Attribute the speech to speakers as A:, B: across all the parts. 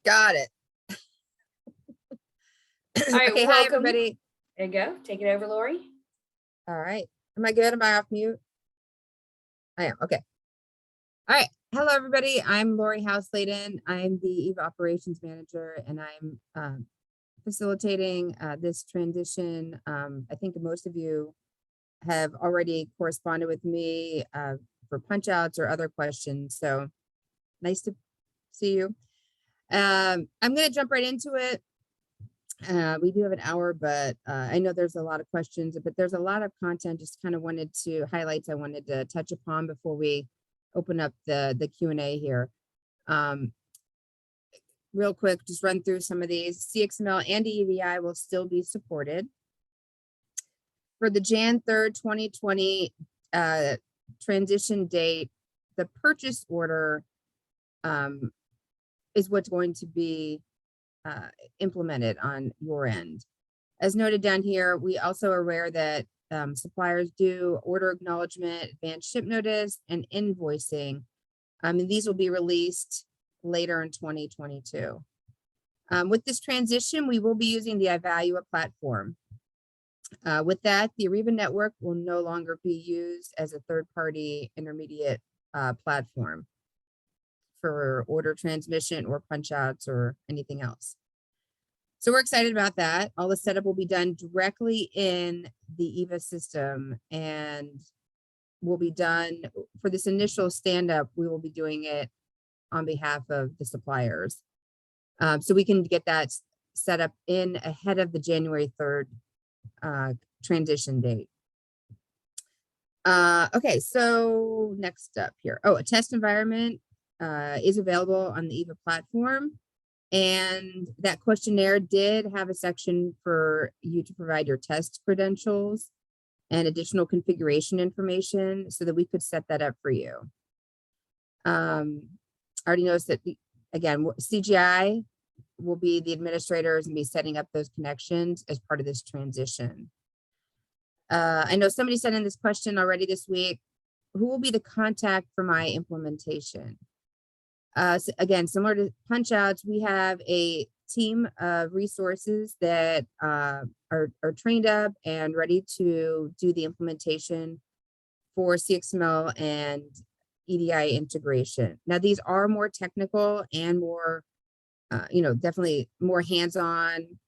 A: Got it.
B: All right,
A: Okay, hi
B: welcome.
A: everybody.
B: There you go. Take it over, Lori.
A: All right. Am I good? Am I off mute? I am. Okay. All right. Hello everybody. I'm Lori Houseladen. I'm the EVA Operations Manager, and I'm facilitating this transition. I think most of you have already corresponded with me for punch outs or other questions. So nice to see you. I'm going to jump right into it. We do have an hour, but I know there's a lot of questions, but there's a lot of content. Just kind of wanted to highlights I wanted to touch upon before we open up the Q&A here. Real quick, just run through some of these. CXML and EVI will still be supported. For the Jan 3rd, 2020 transition date, the purchase order is what's going to be implemented on your end. As noted down here, we also are aware that suppliers do order acknowledgement, advanced ship notice, and invoicing. And these will be released later in 2022. With this transition, we will be using the Evalua platform. With that, the Ariba network will no longer be used as a third-party intermediate platform for order transmission or punch outs or anything else. So we're excited about that. All the setup will be done directly in the EVA system and will be done for this initial stand-up. We will be doing it on behalf of the suppliers. So we can get that set up in ahead of the January 3rd transition date. Okay, so next up here. Oh, a test environment is available on the EVA platform. And that questionnaire did have a section for you to provide your test credentials and additional configuration information so that we could set that up for you. I already noticed that, again, CGI will be the administrators and be setting up those connections as part of this transition. I know somebody sent in this question already this week. Who will be the contact for my implementation? So again, similar to punch outs, we have a team of resources that are trained up and ready to do the implementation for CXML and EDI integration. Now, these are more technical and more, definitely more hands-on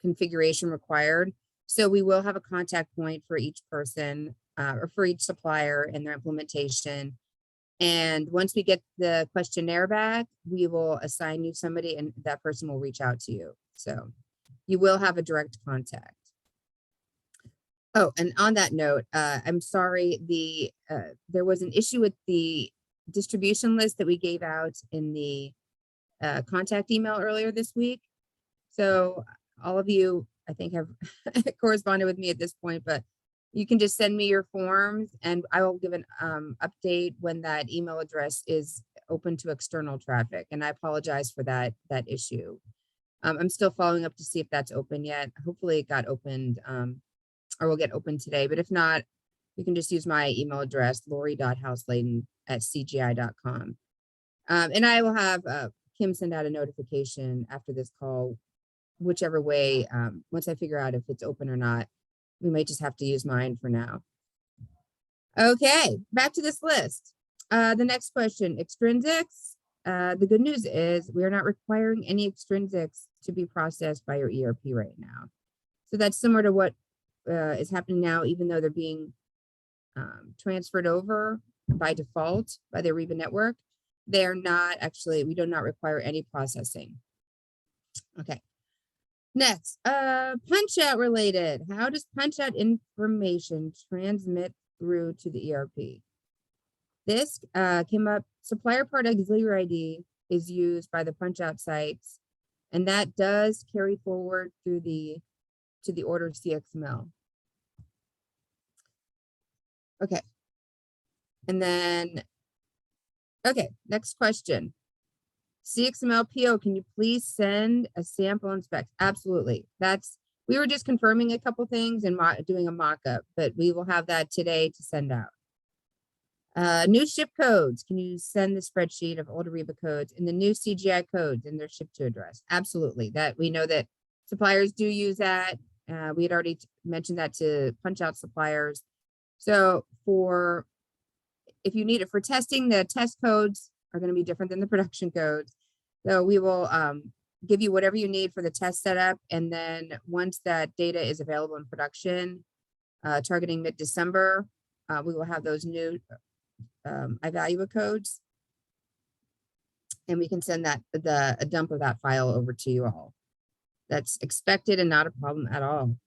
A: configuration required. So we will have a contact point for each person or for each supplier in their implementation. And once we get the questionnaire back, we will assign you somebody and that person will reach out to you. So you will have a direct contact. Oh, and on that note, I'm sorry, there was an issue with the distribution list that we gave out in the contact email earlier this week. So all of you, I think, have corresponded with me at this point, but you can just send me your forms and I will give an update when that email address is open to external traffic. And I apologize for that issue. I'm still following up to see if that's open yet. Hopefully it got opened or will get opened today. But if not, you can just use my email address, lori.houseladen@cgi.com. And I will have Kim send out a notification after this call, whichever way, once I figure out if it's open or not. We might just have to use mine for now. Okay, back to this list. The next question, extrinsics. The good news is we are not requiring any extrinsics to be processed by your ERP right now. So that's similar to what is happening now, even though they're being transferred over by default by the Ariba network. They're not actually, we do not require any processing. Okay. Next, punch out related. How does punch out information transmit through to the ERP? This came up, supplier part auxiliary ID is used by the punch out sites, and that does carry forward through to the order CXML. Okay. And then, okay, next question. CXML PO, can you please send a sample and specs? Absolutely. We were just confirming a couple things and doing a mock-up, but we will have that today to send out. New ship codes. Can you send the spreadsheet of old Ariba codes and the new CGI codes in their ship to address? Absolutely. That we know that suppliers do use that. We had already mentioned that to Punchout suppliers. So if you need it for testing, the test codes are going to be different than the production codes. So we will give you whatever you need for the test setup. And then once that data is available in production, targeting mid-December, we will have those new eValuate codes. And we can send that a dump of that file over to you all. That's expected and not a problem at all.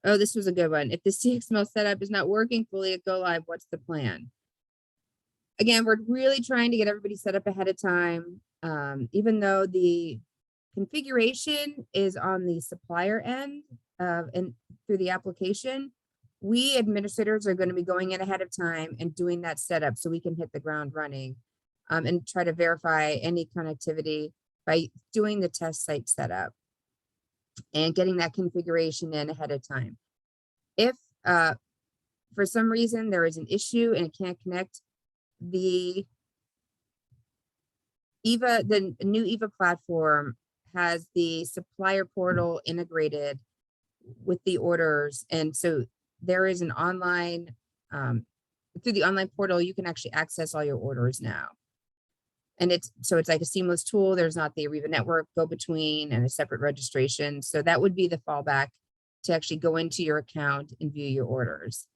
A: Oh, this was a good one. If the CXML setup is not working fully at go live, what's the plan? Again, we're really trying to get everybody set up ahead of time. Even though the configuration is on the supplier end and through the application, we administrators are going to be going in ahead of time and doing that setup so we can hit the ground running and try to verify any connectivity by doing the test site setup and getting that configuration in ahead of time. If for some reason there is an issue and it can't connect, the new eVA platform has the supplier portal integrated with the orders. And so there is an online, through the online portal, you can actually access all your orders now. And it's like a seamless tool. There's not the Ariba network go between and a separate registration. So that would be the fallback to actually go into your account and view your orders.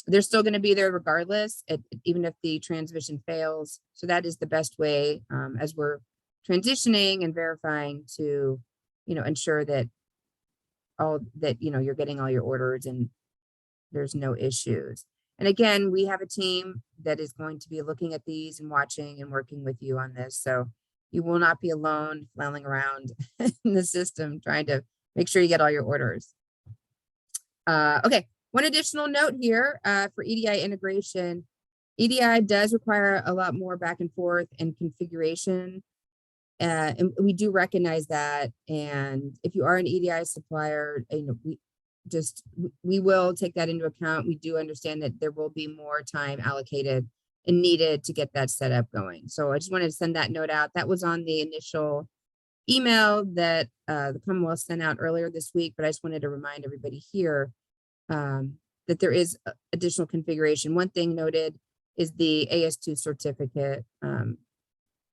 A: They're still going to be there regardless, even if the transmission fails. So that is the best way as we're transitioning and verifying to, ensure that you're getting all your orders and there's no issues. And again, we have a team that is going to be looking at these and watching and working with you on this. So you will not be alone flailing around in the system trying to make sure you get all your orders. Okay, one additional note here for EDI integration. EDI does require a lot more back and forth and configuration. And we do recognize that. And if you are an EDI supplier, we will take that into account. We do understand that there will be more time allocated and needed to get that set up going. So I just wanted to send that note out. That was on the initial email that the Commonwealth sent out earlier this week, but I just wanted to remind everybody here that there is additional configuration. One thing noted is the AS2 certificate and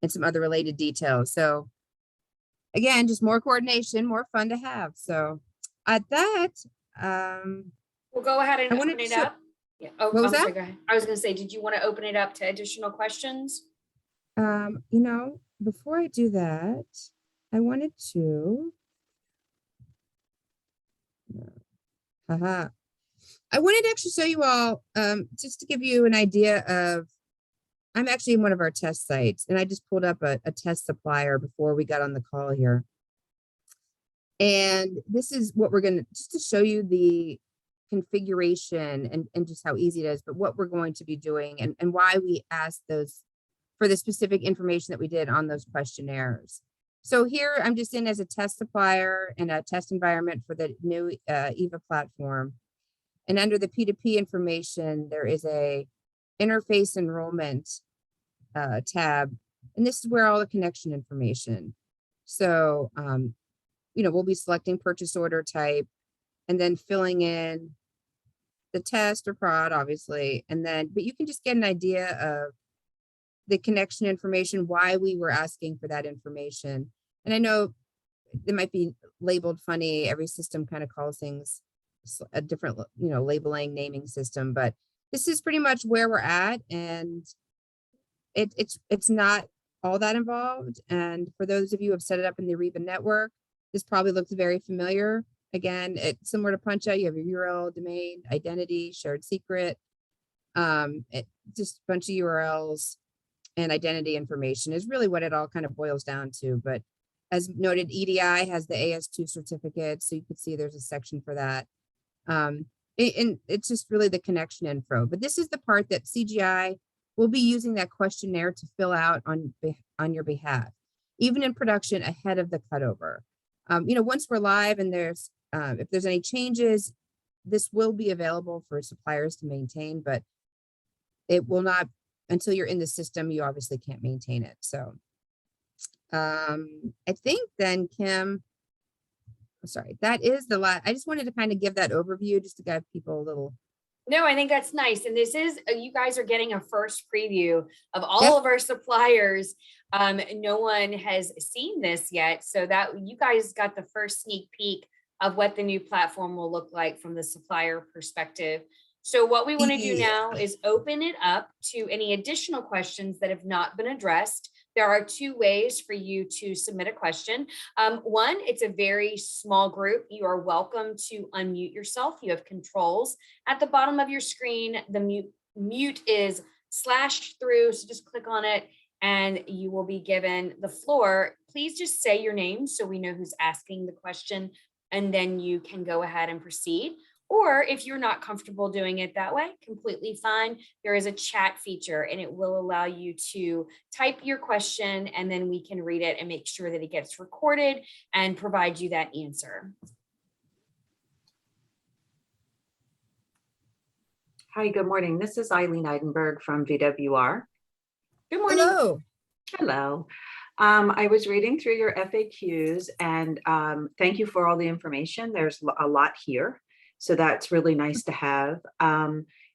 A: some other related details. So again, just more coordination, more fun to have. So at that,
B: We'll go ahead and open it up. Yeah. Oh,
A: what was
B: I'm sorry,
A: that?
B: go ahead. I was going to say, did you want to open it up to additional questions?
A: Before I do that, I wanted to. I wanted to actually show you all, just to give you an idea of. I'm actually in one of our test sites, and I just pulled up a test supplier before we got on the call here. And this is what we're going to, just to show you the configuration and just how easy it is, but what we're going to be doing and why we asked those for the specific information that we did on those questionnaires. So here I'm just in as a test supplier and a test environment for the new EVA platform. And under the P2P information, there is a interface enrollment tab. And this is where all the connection information. So, we'll be selecting purchase order type and then filling in the test or prod, obviously. And then, but you can just get an idea of the connection information, why we were asking for that information. And I know it might be labeled funny. Every system kind of calls things a different, labeling, naming system, but this is pretty much where we're at. And it's not all that involved. And for those of you who have set it up in the Ariba network, this probably looks very familiar. Again, it's similar to Punchout. You have your URL, domain, identity, shared secret, just a bunch of URLs and identity information is really what it all kind of boils down to. But as noted, EDI has the AS2 certificate. So you can see there's a section for that. And it's just really the connection info. But this is the part that CGI will be using that questionnaire to fill out on your behalf, even in production ahead of the cutover. Once we're live and if there's any changes, this will be available for suppliers to maintain, but it will not, until you're in the system, you obviously can't maintain it. So I think then Kim, I'm sorry, that is the last, I just wanted to kind of give that overview just to give people a little.
B: No, I think that's nice. And this is, you guys are getting a first preview of all
A: Yeah.
B: of our suppliers. No one has seen this yet. So that you guys got the first sneak peek of what the new platform will look like from the supplier perspective. So what we want to do now is open it up to any additional questions that have not been addressed. There are two ways for you to submit a question. One, it's a very small group. You are welcome to unmute yourself. You have controls at the bottom of your screen. The mute is slashed through, so just click on it and you will be given the floor. Please just say your name so we know who's asking the question, and then you can go ahead and proceed. Or if you're not comfortable doing it that way, completely fine. There is a chat feature and it will allow you to type your question, and then we can read it and make sure that it gets recorded and provide you that answer.
C: Hi, good morning. This is Eileen Eidenberg from VWR.
B: Good morning.
A: Hello.
C: Hello. I was reading through your FAQs, and thank you for all the information. There's a lot here, so that's really nice to have.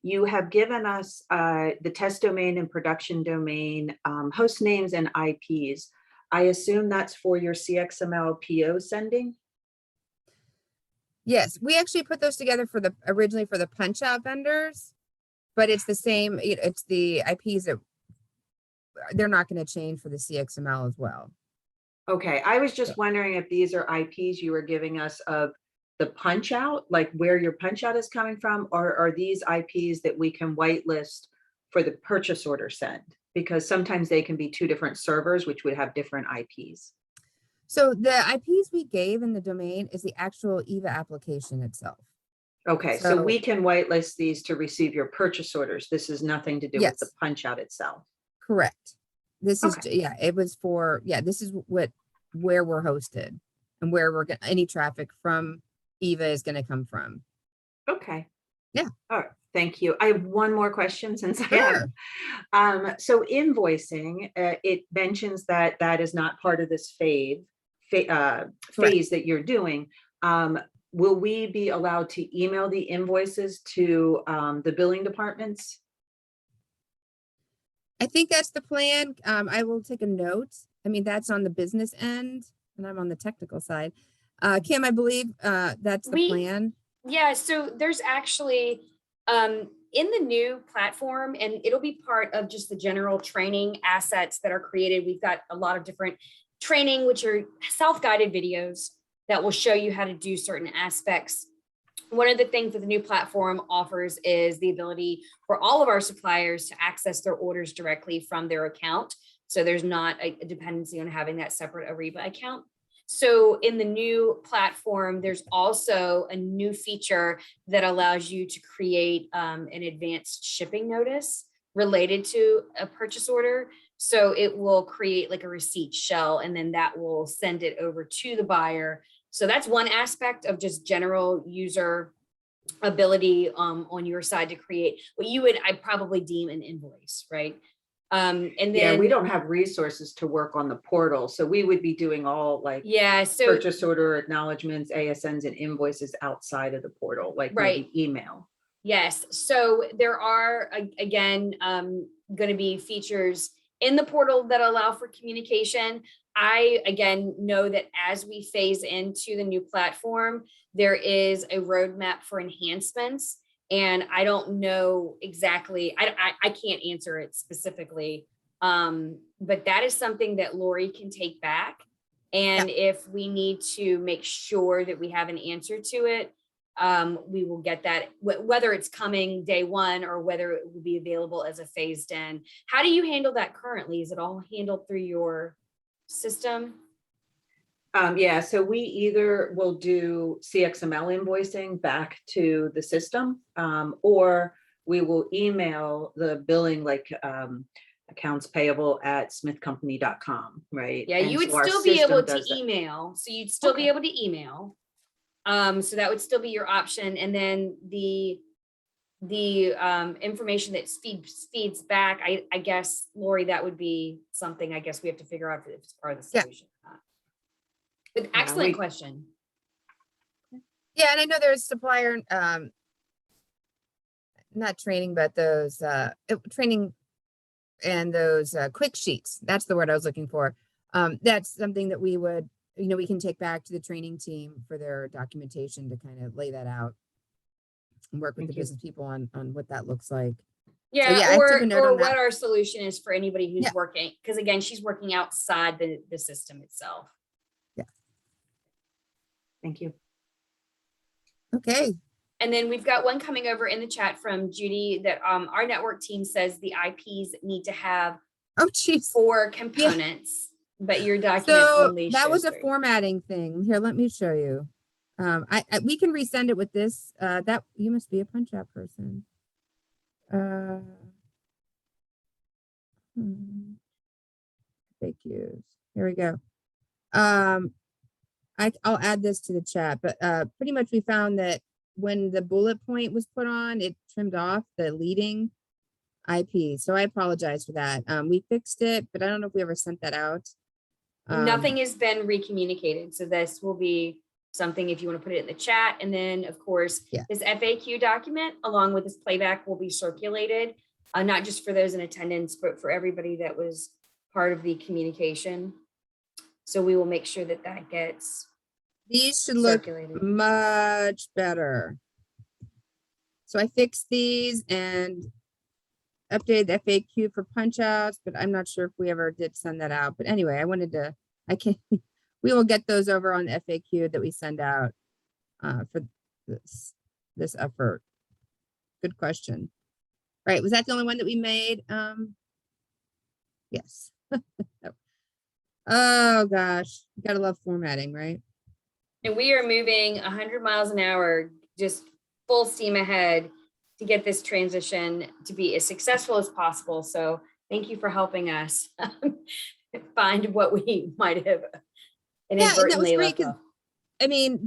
C: You have given us the test domain and production domain, host names and IPs. I assume that's for your CXML PO sending?
A: Yes, we actually put those together for originally for the Punchout vendors, but it's the same, it's the IPs that they're not going to change for the CXML as well.
C: Okay, I was just wondering if these are IPs you were giving us of the Punchout, like where your Punchout is coming from, or are these IPs that we can whitelist for the purchase order send? Because sometimes they can be two different servers, which would have different IPs.
A: So the IPs we gave in the domain is the actual EVA application itself.
C: Okay, so we can whitelist these to receive your purchase orders. This is nothing to do with the Punchout itself.
A: Correct. This is, yeah, it was for, yeah, this is where we're hosted and where we're getting any traffic from EVA is going to come from.
C: Okay.
A: Yeah.
C: All right. Thank you. I have one more question since I
A: Sure.
C: have. So invoicing, it mentions that that is not part of this phase that you're doing. Will we be allowed to email the invoices to the billing departments?
A: I think that's the plan. I will take a note. I mean, that's on the business end and I'm on the technical side. Kim, I believe that's the plan.
B: Yeah, so there's actually in the new platform, and it'll be part of just the general training assets that are created. We've got a lot of different training, which are self-guided videos that will show you how to do certain aspects. One of the things that the new platform offers is the ability for all of our suppliers to access their orders directly from their account. So there's not a dependency on having that separate Ariba account. So in the new platform, there's also a new feature that allows you to create an advanced shipping notice related to a purchase order. So it will create like a receipt shell, and then that will send it over to the buyer. So that's one aspect of just general user ability on your side to create what I'd probably deem an invoice, right? And then
C: yeah, we don't have resources to work on the portal, so we would be doing all like purchase order acknowledgements, ASNs, and invoices outside of the portal, like maybe email.
B: Yes, so there are again going to be features in the portal that allow for communication. I, again, know that as we phase into the new platform, there is a roadmap for enhancements, and I don't know exactly, I can't answer it specifically, but that is something that Lori can take back. And if we need to make sure that we have an answer to it, we will get that, whether it's coming day one or whether it will be available as a phased in. How do you handle that currently? Is it all handled through your system?
C: Yeah, so we either will do CXML invoicing back to the system, or we will email the billing like accounts payable at smithcompany.com, right?
B: Yeah,
C: and
B: you would
C: so
B: still be able to email. So you'd still be able to email. So that would still be your option. And then the information that feeds back, I guess, Lori, that would be something I guess we have to figure out if it's part of the
A: Yeah.
B: solution. But
C: Yeah,
B: excellent question.
A: Yeah, and I know there's supplier, not training, but those training and those quick sheets. That's the word I was looking for. That's something that we would, we can take back to the training team for their documentation to kind of lay that out and work with
C: Thank
A: the
C: you.
A: business people on what that looks like.
B: Yeah,
A: yeah, I took a note
B: or
A: on that.
B: what our solution is for anybody who's
A: Yeah.
B: working, because again, she's working outside the system itself.
C: Thank you.
A: Okay.
B: And then we've got one coming over in the chat from Judy that our network team says the IPs need to have
A: Oh, geez.
B: 4 components, but your document
A: So
B: only
A: that was
B: shows
A: a
B: 3.
A: formatting thing. Here, let me show you. We can resend it with this. That you must be a Punchout person. Thank you. Here we go. I'll add this to the chat, but pretty much we found that when the bullet point was put on, it trimmed off the leading IP. So I apologize for that. We fixed it, but I don't know if we ever sent that out.
B: Nothing has been recommunicated. So this will be something if you want to put it in the chat. And then of course,
A: Yeah.
B: this FAQ document along with this playback will be circulated, not just for those in attendance, but for everybody that was part of the communication. So we will make sure that that gets
A: These should look
B: circulated.
A: much better. So I fixed these and updated the FAQ for punch outs, but I'm not sure if we ever did send that out. But anyway, we will get those over on the FAQ that we send out for this effort. Good question. Right, was that the only one that we made? Yes. Oh gosh, you gotta love formatting, right?
B: And we are moving 100 miles an hour, just full steam ahead to get this transition to be as successful as possible. So thank you for helping us find what we might have inadvertently
A: great,
B: left off.
A: I mean,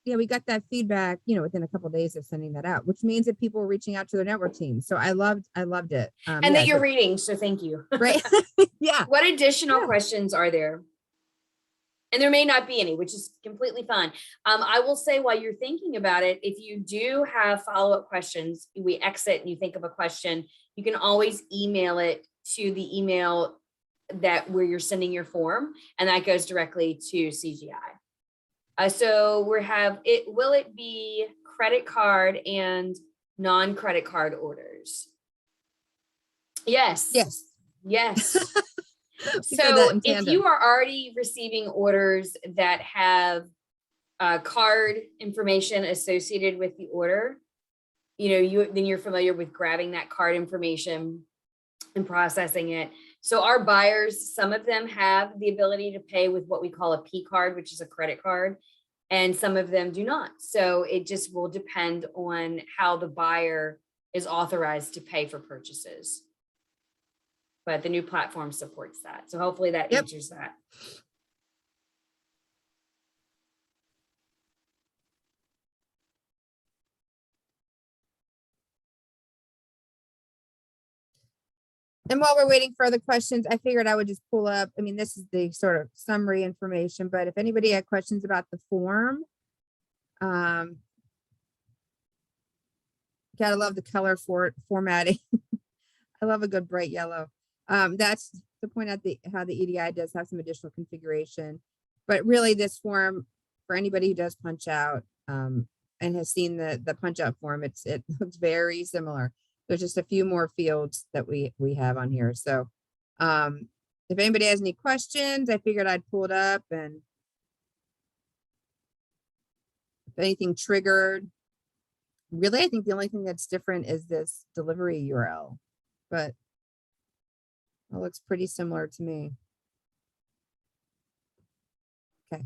A: we got that feedback, within a couple of days of sending that out, which means that people were reaching out to their network team. So I loved it.
B: And that you're reading, so thank you.
A: Right. Yeah.
B: What additional questions are there? And there may not be any, which is completely fine. I will say while you're thinking about it, if you do have follow-up questions, we exit and you think of a question, you can always email it to the email where you're sending your form, and that goes directly to CGI. So will it be credit card and non-credit card orders? Yes. So if you are already receiving orders that have card information associated with the order, then you're familiar with grabbing that card information and processing it. So our buyers, some of them have the ability to pay with what we call a P card, which is a credit card, and some of them do not. So it just will depend on how the buyer is authorized to pay for purchases. But the new platform supports that. So hopefully that answers that.
A: And while we're waiting for other questions, I figured I would just pull up. I mean, this is the sort of summary information, but if anybody had questions about the form, gotta love the color formatting. I love a good bright yellow. That's to point out how the EDI does have some additional configuration, but really this form for anybody who does punch out and has seen the punch out form, it looks very similar. There's just a few more fields that we have on here. So if anybody has any questions, I figured I'd pull it up, and if anything triggered, really, I think the only thing that's different is this delivery URL, but it looks pretty similar to me. Okay.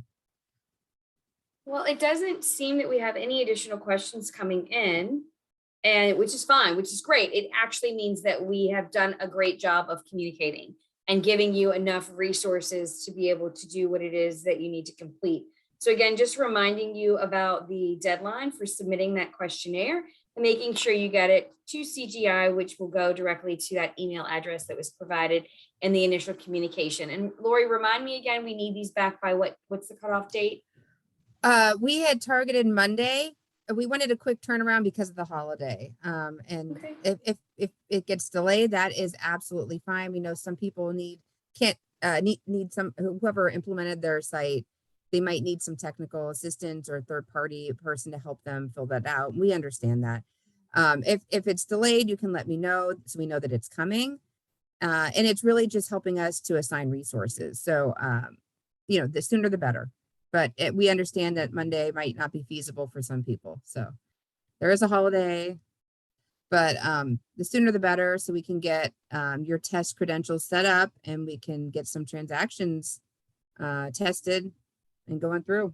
B: Well, it doesn't seem that we have any additional questions coming in, and which is fine, which is great. It actually means that we have done a great job of communicating and giving you enough resources to be able to do what it is that you need to complete So again, just reminding you about the deadline for submitting that questionnaire and making sure you get it to CGI, which will go directly to that email address that was provided in the initial communication. And Lori, remind me again, we need these back by what's the cutoff date?
A: We had targeted Monday. We wanted a quick turnaround because of the holiday. And
B: Okay.
A: if it gets delayed, that is absolutely fine. We know some people need some, whoever implemented their site, they might need some technical assistance or third party person to help them fill that out. We understand that. If it's delayed, you can let me know so we know that it's coming. And it's really just helping us to assign resources. So, the sooner the better. But we understand that Monday might not be feasible for some people. So there is a holiday, but the sooner the better, so we can get your test credentials set up and we can get some transactions tested and going through.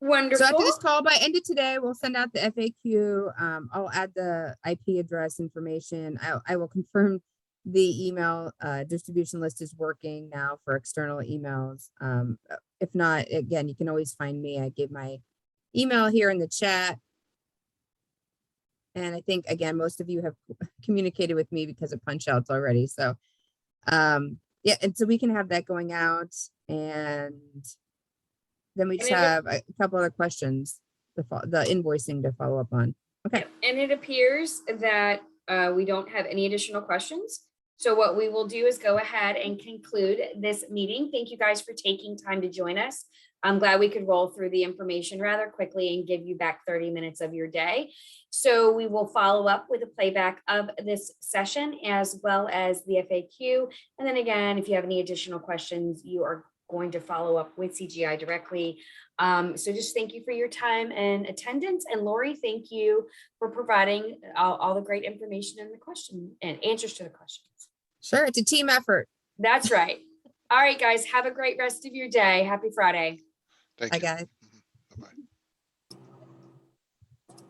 B: Wonderful.
A: So after this call, by end of today, we'll send out the FAQ. I'll add the IP address information. I will confirm the email distribution list is working now for external emails. If not, again, you can always find me. I gave my email here in the chat. And I think, again, most of you have communicated with me because of Punchouts already. So, yeah, and so we can have that going out. And then we just have a couple other questions, the invoicing to follow up on. Okay.
B: And it appears that we don't have any additional questions. So what we will do is go ahead and conclude this meeting. Thank you guys for taking time to join us. I'm glad we could roll through the information rather quickly and give you back 30 minutes of your day. So we will follow up with a playback of this session as well as the FAQ. And then again, if you have any additional questions, you are going to follow up with CGI directly. So just thank you for your time and attendance. And Lori, thank you for providing all the great information and the question and answers to the questions.
A: Sure, it's a team effort.
B: That's right. All right, guys, have a great rest of your day. Happy Friday.
D: Thank
A: Bye,
D: you.
A: guys.